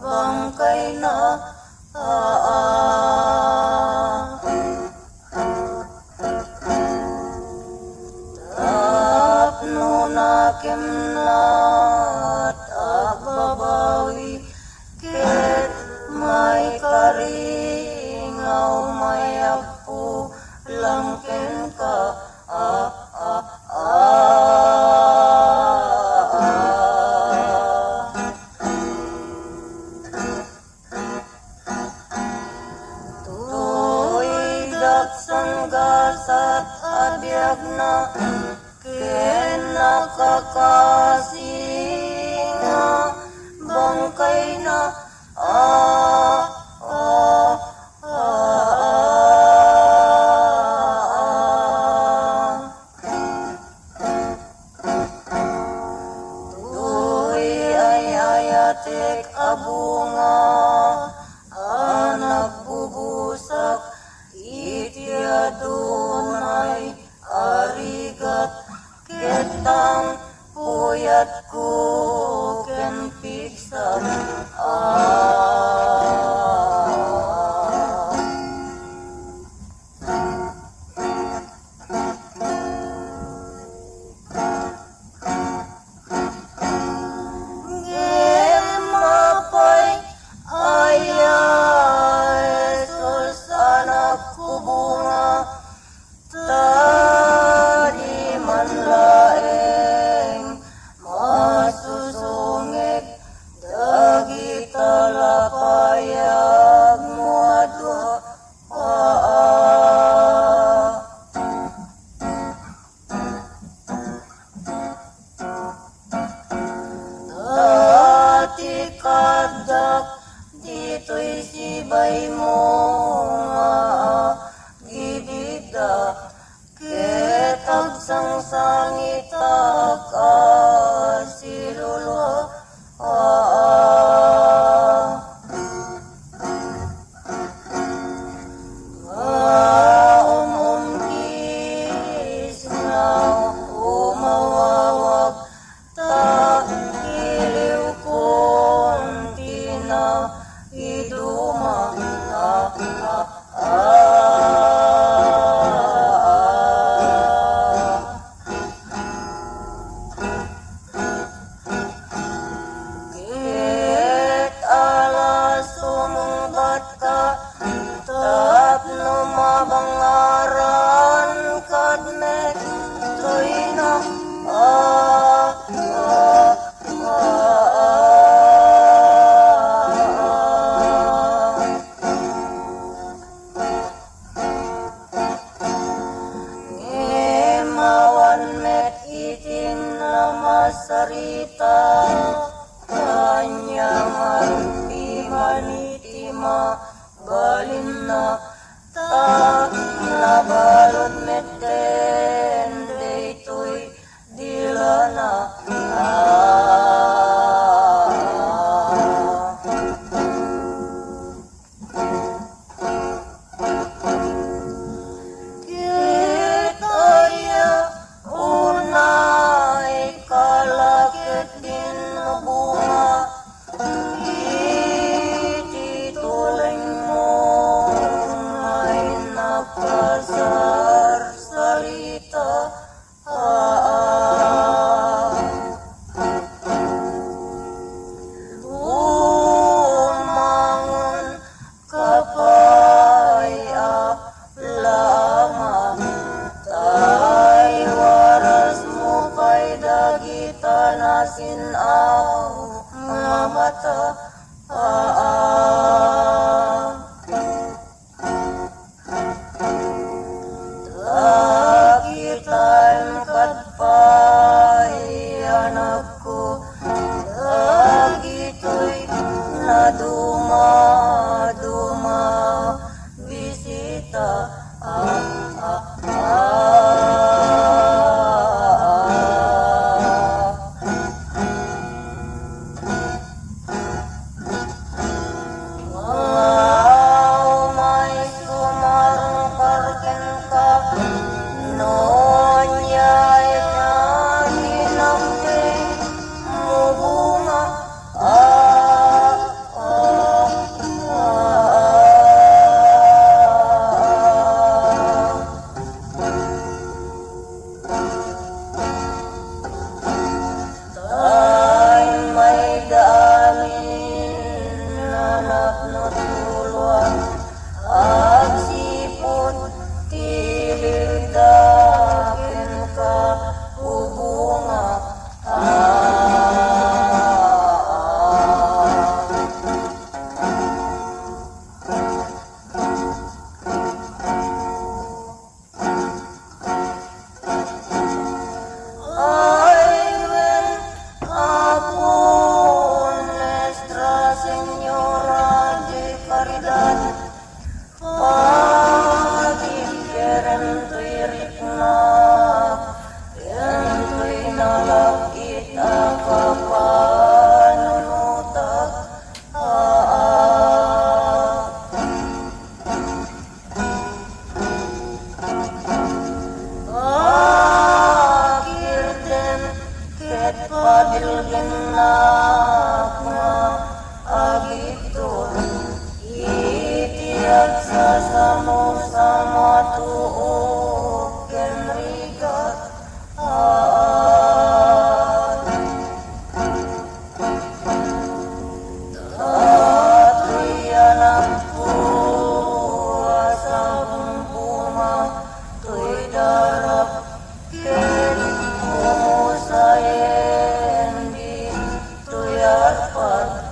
bangkay na tapno na kimnat agbabawi ket may karingaw may apu langken ka gasat abiyag na ken nakakasinga bangkay na tuy ay ayatek abunga anak bubusak Adonai arigat ketang puyat ku ken piksan gemapay ayay sus anakku bunga tadi manlaeng masusungik dagi talapayag muadwa dati kadak dito'y sibay mo gibida ketag sang sangita kasilulwa kis na umawawag ta iliw kunti na iduma ket alas sumungbat ka tapno mabangaran kadmet tuy na ngemawan met itin lamasarita kanyaman pimanitima balin na ta nabalot meten daytoy dilana kitaya unay kalakit din bunga iti tuleng mo ay ito itiyak sa samo-sama tuo kenrigat Tatuyan ang puwa sa bumbuma Tuy darap ken umusayen di tuyat pat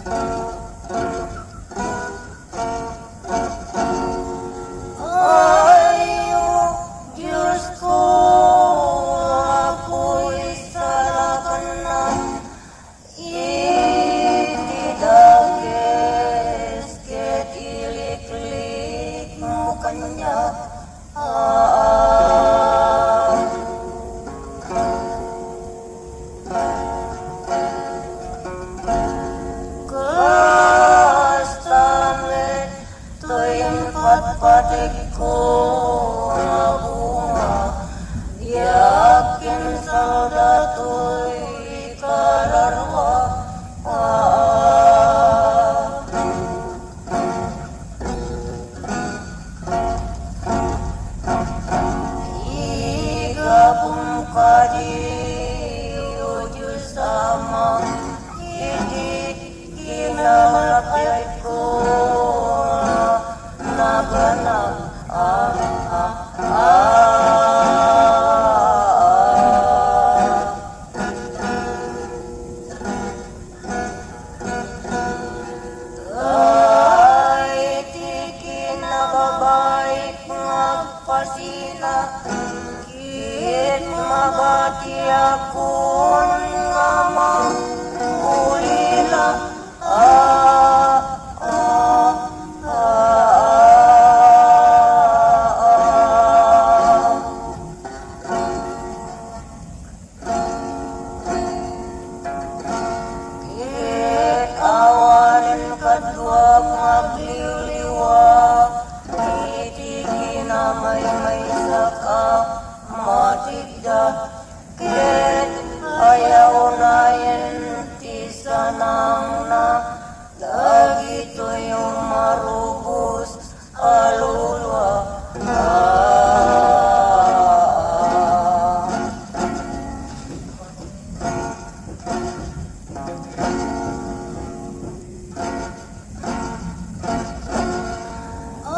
Ayo, Diyos ko, ako'y salahkan na. Itidagis, ket ilik-lik mo kanya. Kastamet, to'y patpatik ko na bunga. Yakin salda to'y kararwa. Igabong kadi o Diyos Ama, hindi kinalapit ko na ganap. Ay, di kinababait ngagpasina, kit magati akon nga mangulila. Kit awanin kadwa magliliwa, iti kinamay-may saka matigda. Kit ayaw na yan ti sanang na, dagito yung marubos alulwa.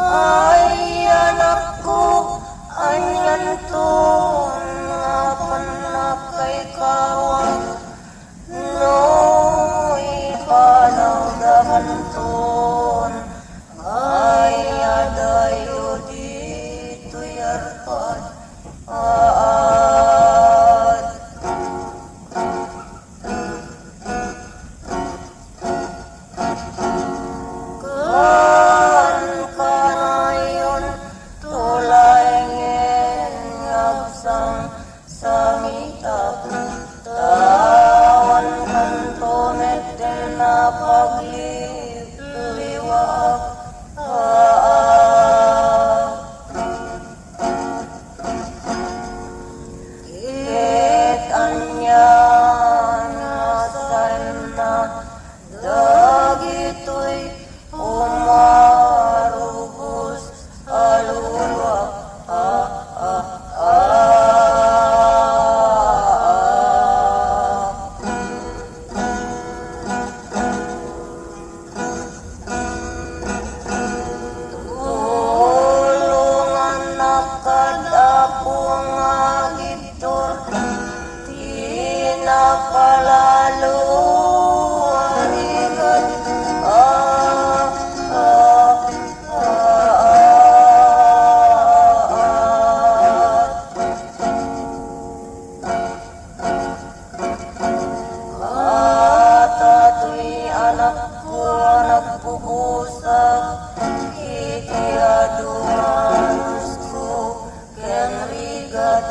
Ay, anak ko, anyan to, nga panakay kawan. No, ipanagdahan ton, ay adayo dito yarpad. Kan kanayon tulay ngenyabsang samitap, tawan kantomet din na pagliliwak. Kit anyan asan na, dagito'y umarubos alulwa. Tulungan na kadapo nga gitor, di na palalo arigan. Katato'y anak ko nagpupusak, iti adumanos ko ken rigat.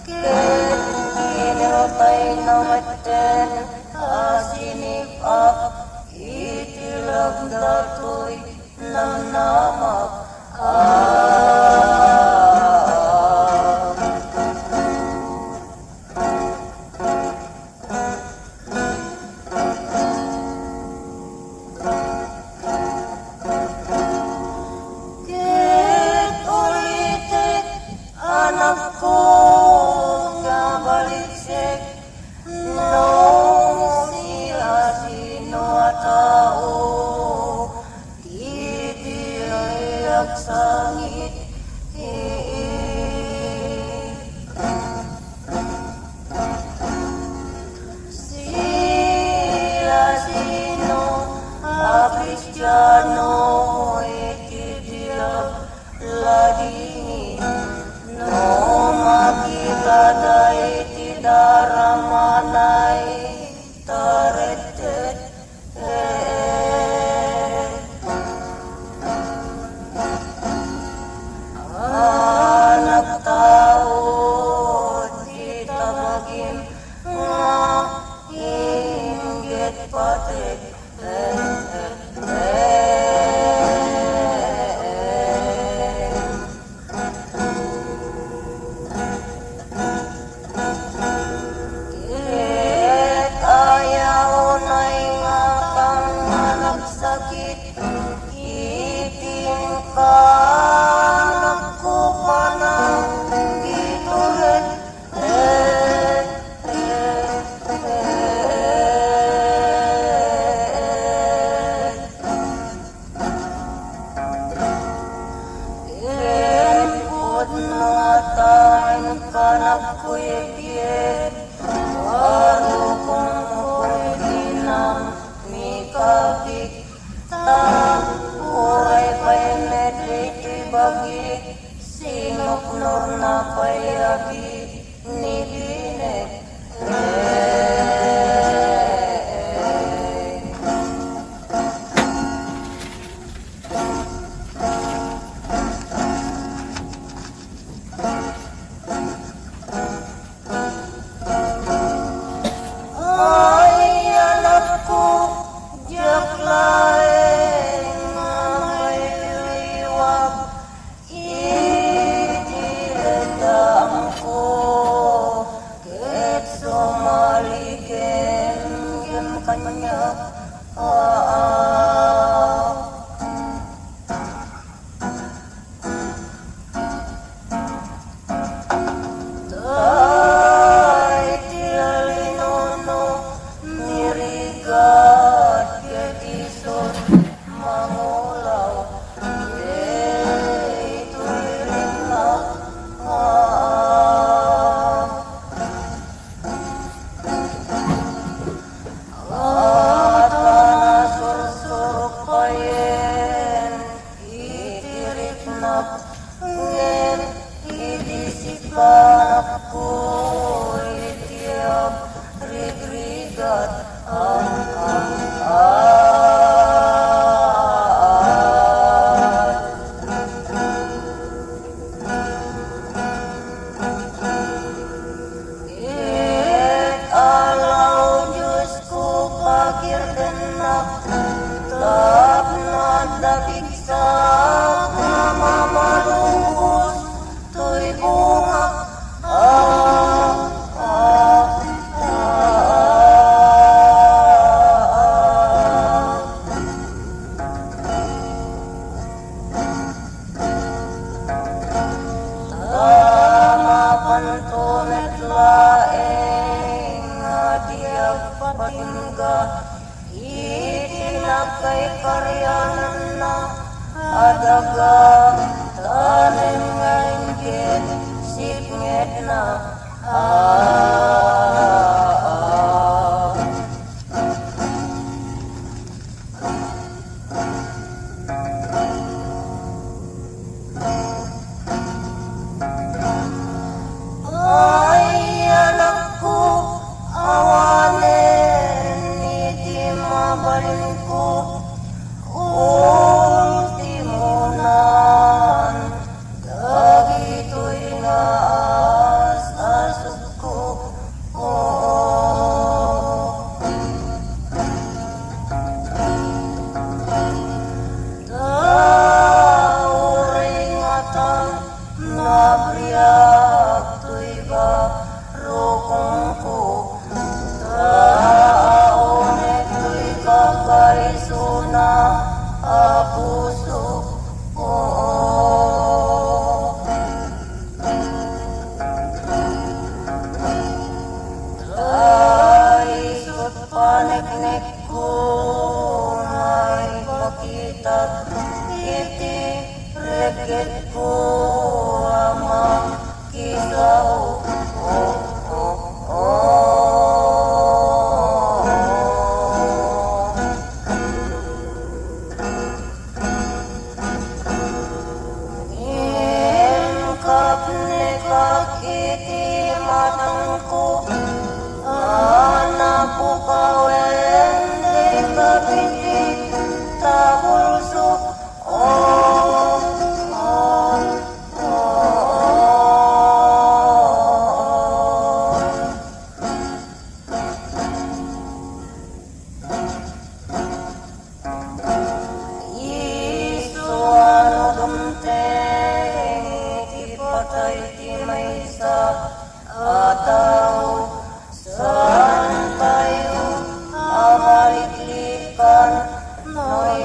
Ket kiniltay na maten asinipap, iti lagdato'y nanamak. Kit ulitit anak ko nga baliksik, no siya sino a tao, di dilayak sangit. Sila sino jano iti dia ladini no makita dai ti daramanai taretet anak tao kita magim nga inggit patik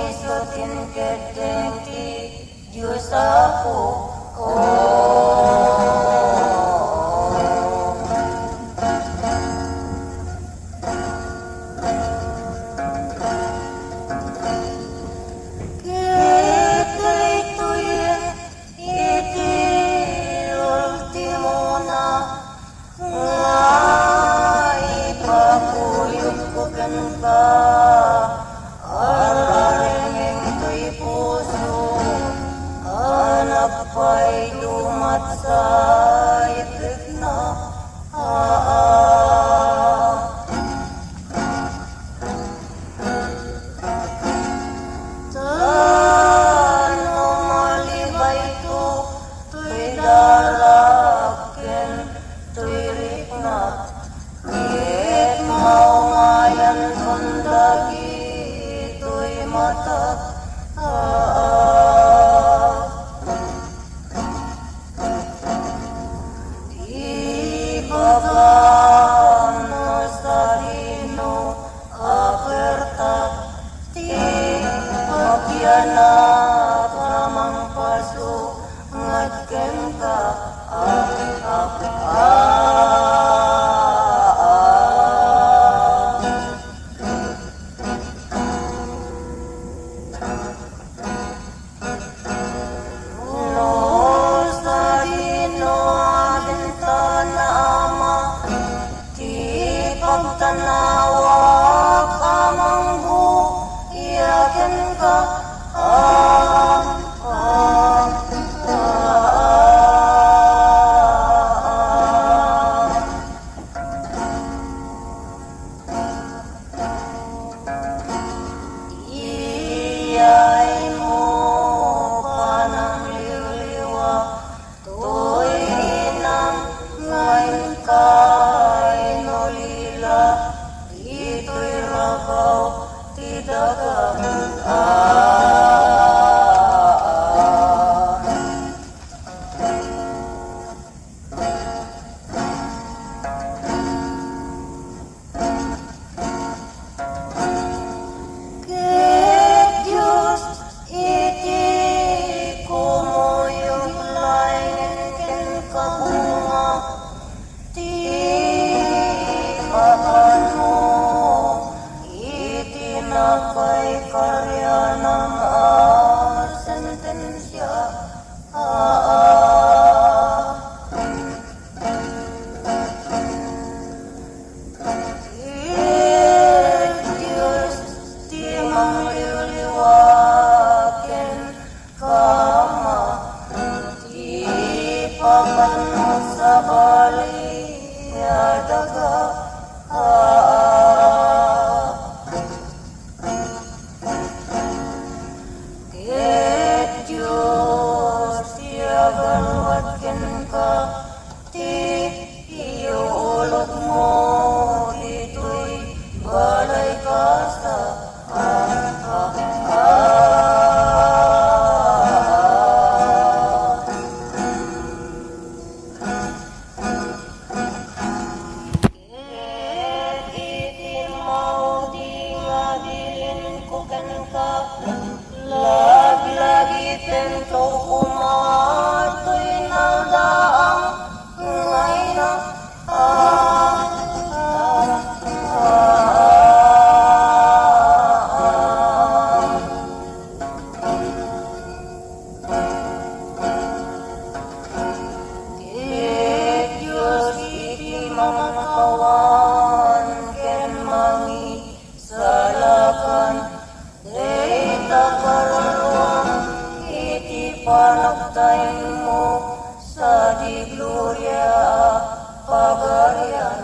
isutin kedeng ti Diyos ako. Pa'y lumat sa itik na Tano malibay to, to'y daraken, to'y riknat, it maungayan kundagi, to'y matat, Pagtanawag amang buyagan ka Iyay mo ka ng liwliwa, to'y inang ngayon ka'y nulila, ito'y ragaw ti dagang kay karya ng sentensya Diyos di mangliliwakin kama di papanmo sa bali daga Galwatken ka, ti iulog mo, ito'y balay ka sa itin mo di ngabilin ko kan ka, lagi-lagi tento kumato'y naldaang ngayon Diyos iti mamakawan ken mangi salakan data karalong iti panagtayin mo sa di gloria pagarian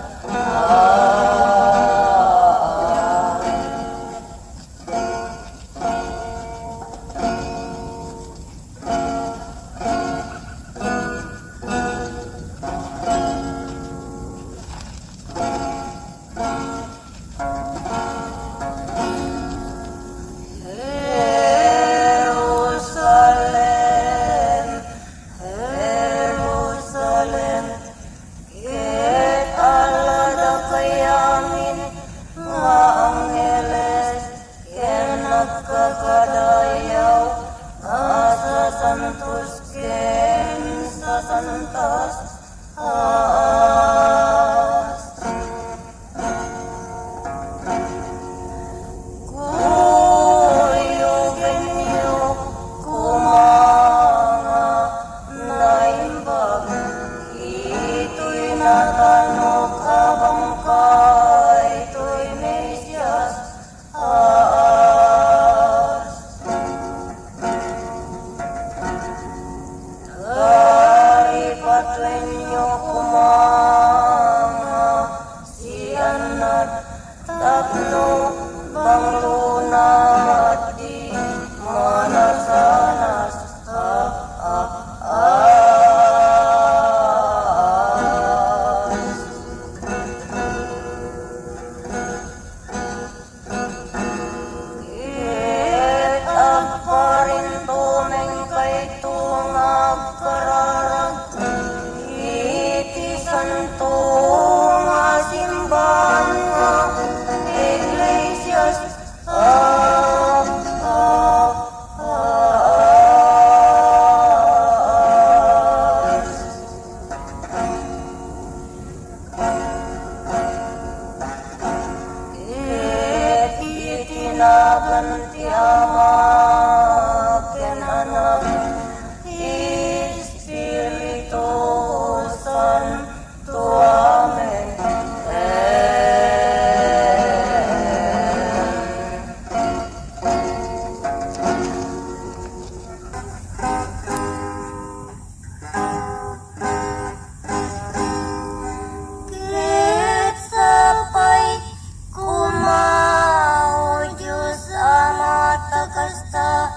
kasta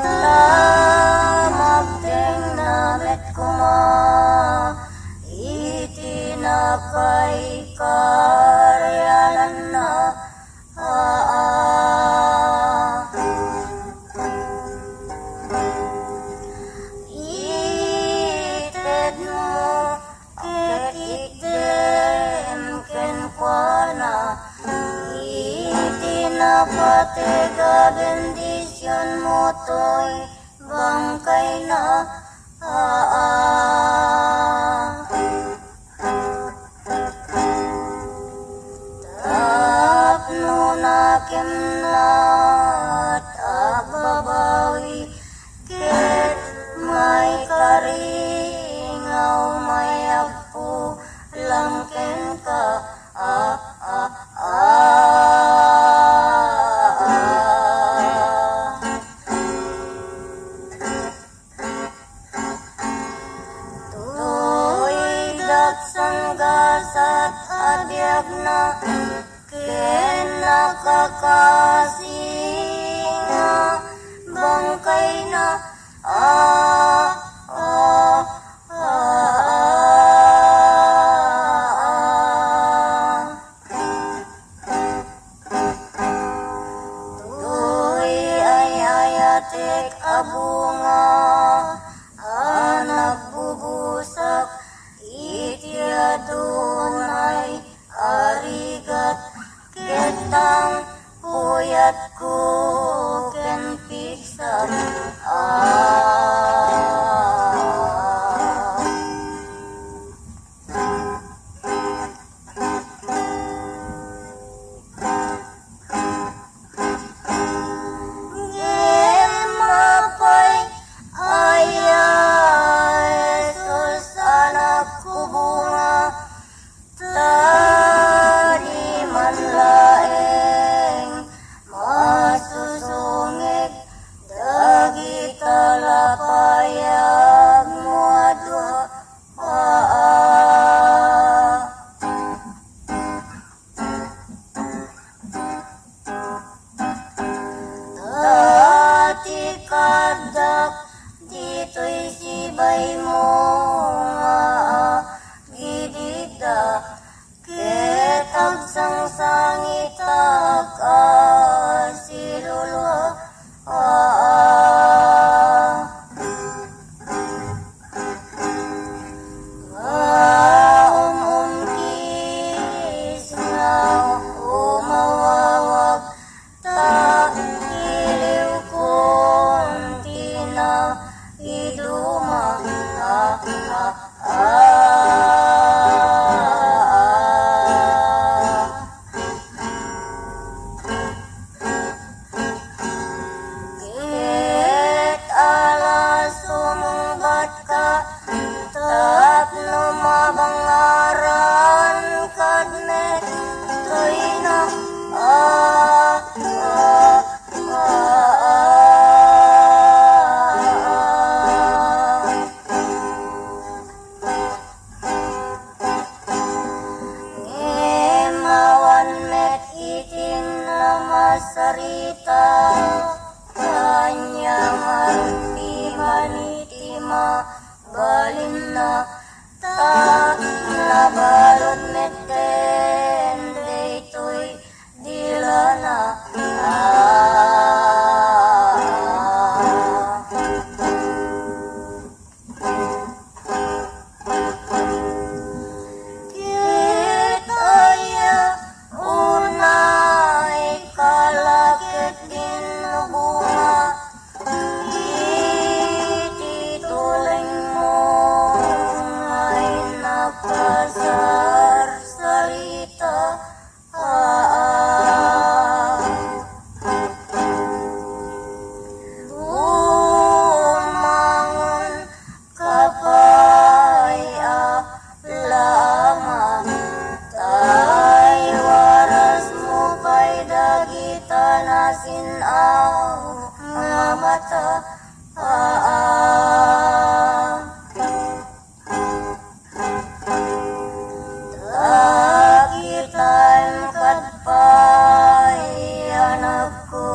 lamagdeng namit kuma iti na kay karyanan na ited mo ketikdem kenkwana iti na patega bendisyon mo to'y bangkay na tapno na kimlat agbabawi ket may karingaw may agpu langken ka tuloy dagsanggasat abiyag na ken nakakasinga bangkay na tuloy ay ayatek abunga nagbubusak iti adunay arigat ketang puyat ko ken piksak gemapay Jesus anak ko bunga tani man laeng masusungit dagita lapayag mo adwa dati kadak dito'y sibay mo gidida ketag sangsangitak silulwa umkis nga umawawag iliw kong tina iduma ket alas sumungbat ka tapno mabangaran kadmet to'y na ngemawan met itin lamasarita kanyang arti manitima balin na tak nabalot meten daytoy dilana kitaya unay kalakit din bunga iti tuleng mo ay napasar salita bumangon kapay lama tay waras mo kay dagita nasinaw nga mata dagitan kadpay anak ko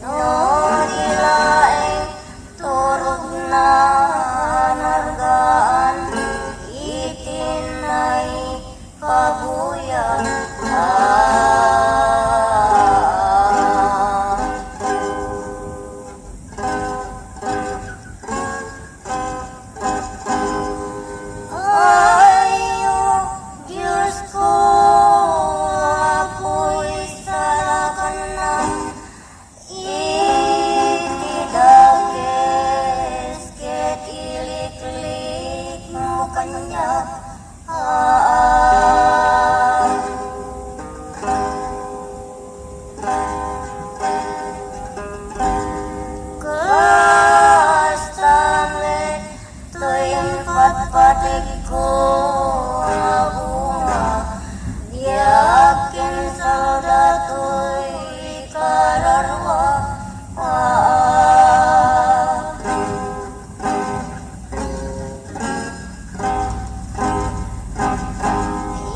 no dilaeng turog na nargaan itinay kabuyan ayo Diyos ko ako'y salakan na itidagis ket iliklik mo kanya kastame to'y patpatig ko na bunga diakin saldato'y kararwa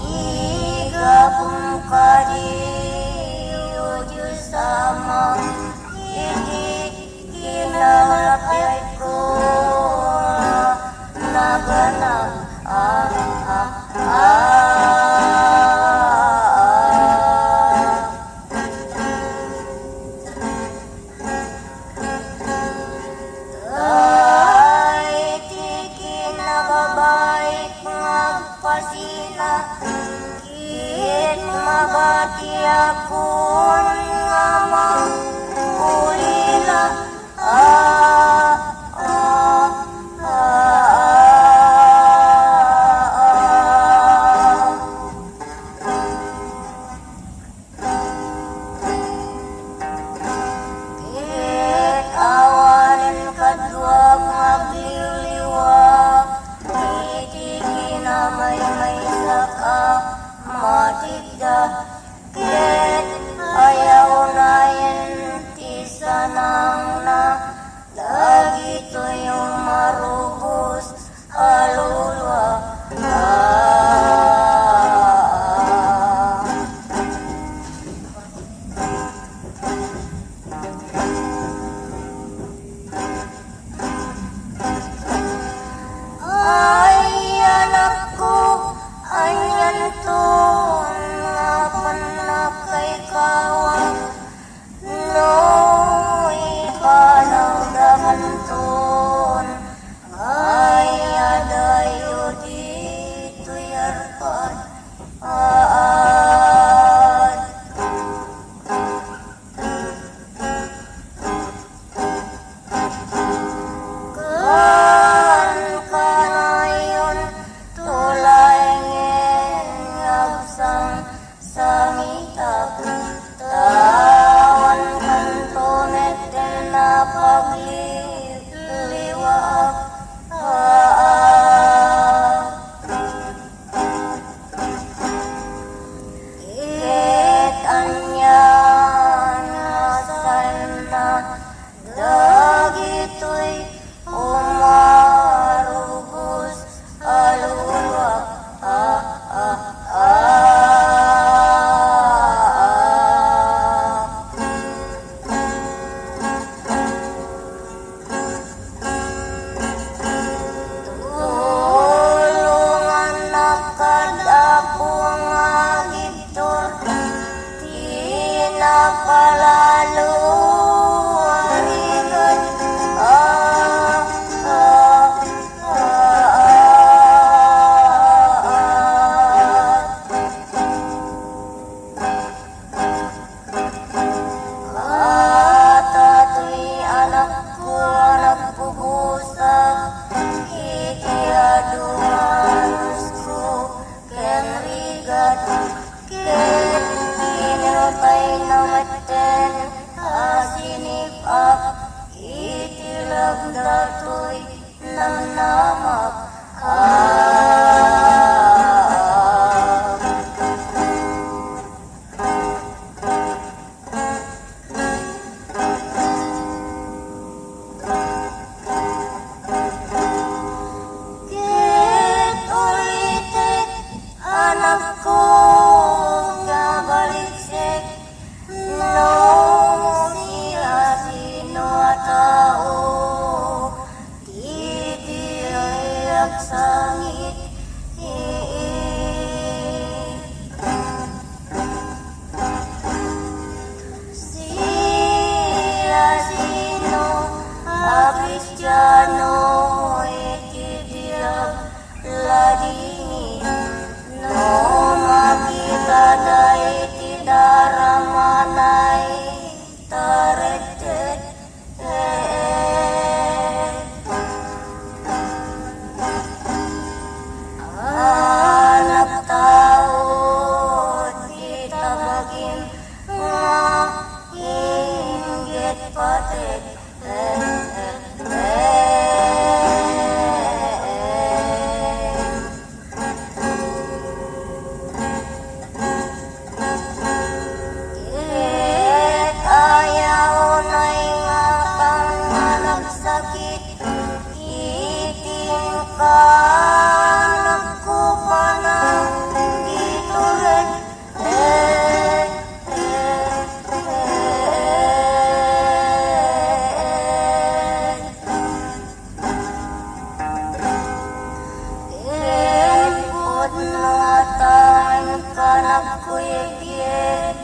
igapong kadiyo Diyos sama hindi kinalapit ko naganap ay tiki nababait ngagpasina kit mabati akon nga mangulila kit awalan kadwag magliliwa itiki na may saka matigda kit ayaw na yan tisanang na dagito yung marubos alulwa ay anak ko anyan to nga panakay kawang no ipanagdaman ton ay adayo dito yarpan kan kanayon tulaingen agsang samitap tawan kantonet din na pagliliwak it anyan asan na dagito'y umarugos alulwa patik ayaw na'y nga kang nagsakit iting ka nagkupanang gitulit Pud mga tayo ka nagkuyeg-yeg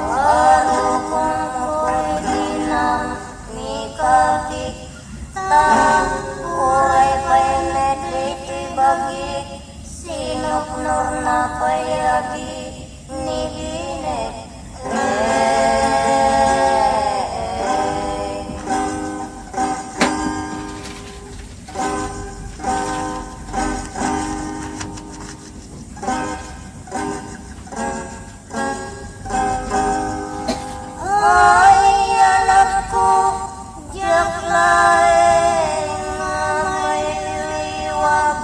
Baru kung ako'y ginang mikabik Uray pa'y medlitibagik Sinuknor na payabi ni Binek Ay anak ko, diyak laeng nga may liwag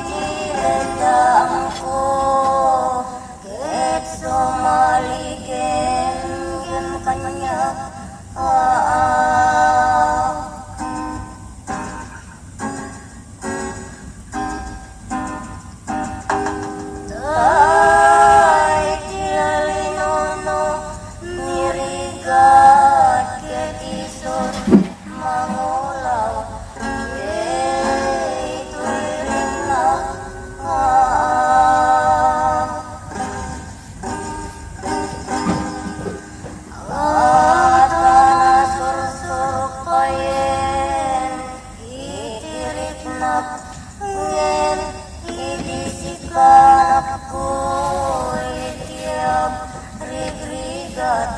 Itinadaan ko, ket sumaligen yun kanya Tay tilalinono nirigat ket isot mangulaw ito'y rinnak Ata nasursur payen itiripnak ngen idisikanap ko itiab rigrigat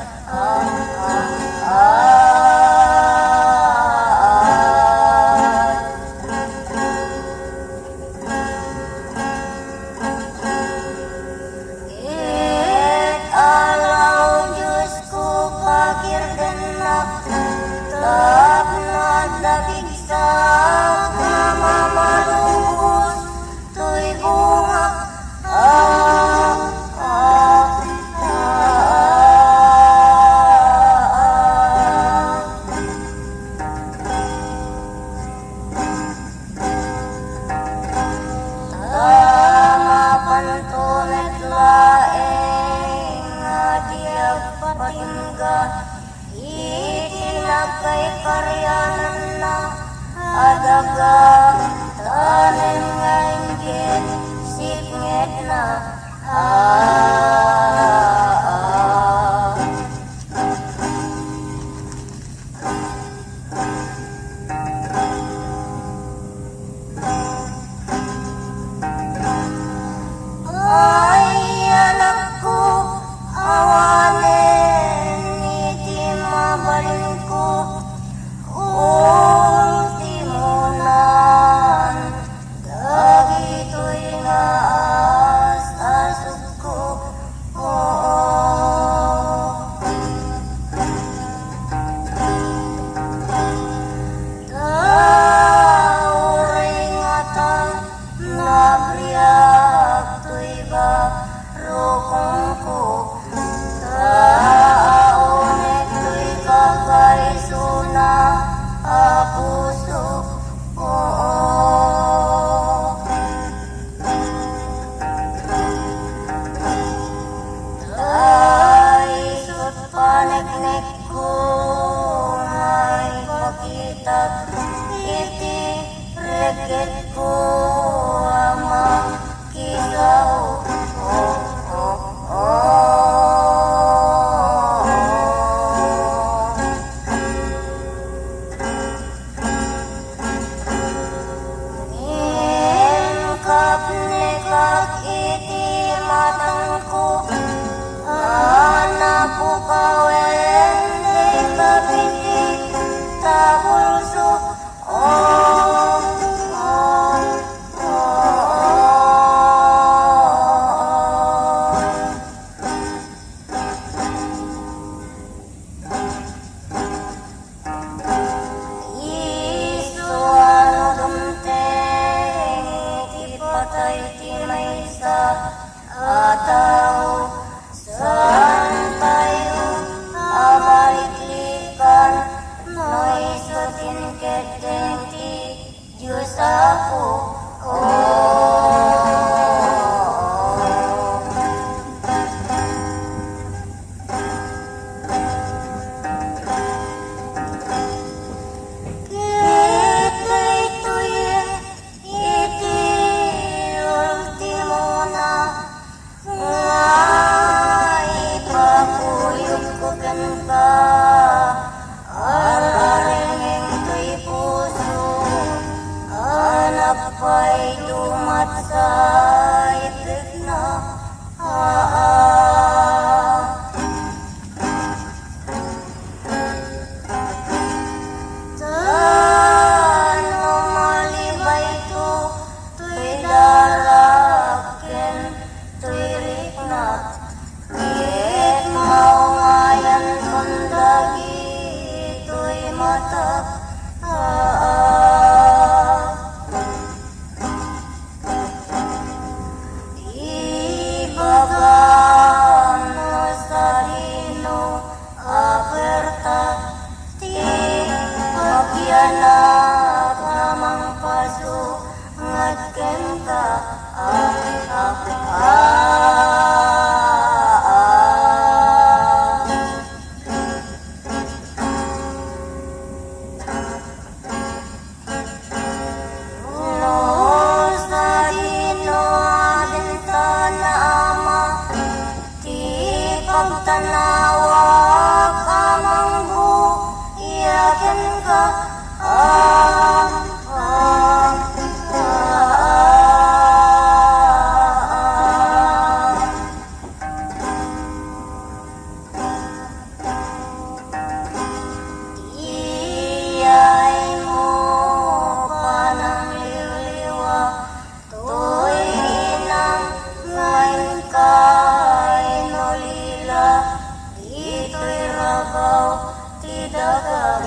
alaw Diyos ko pagirganak Tap na dabig sa kamamalungkos To'y bunga Mapantunet laeng adiag patingga Itinagkay karyanan na adaga Tanem ngayon sipnget na Ay anak ko, awanen iti mabalin ko ultimonan dagito'y nga asasog ko Tauray nga ta nabriyak to'y barukong ko Taunet to'y kakaisuna puso ko Taisot paneknek ko may pakitag iti reket ko amang kisaw Kapnikak iti matang ko Anak ko kawen di kapitik tabulso keteng ti Diyos ako. Oh. Pa'y dumat sa itik na Tano malibay to, to'y darakin, to'y riknat. Kit maungayan kundagi, to'y matak. Pagtanawag amang buyakin ka Iyay mo pa ng liwliwa to'y inang ngayon ka'y nulila ito'y rabaw tidagang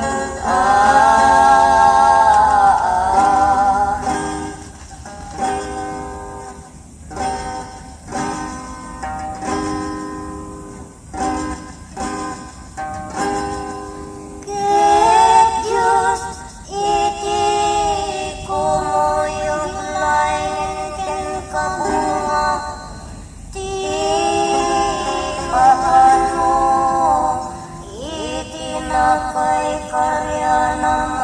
kay karya ng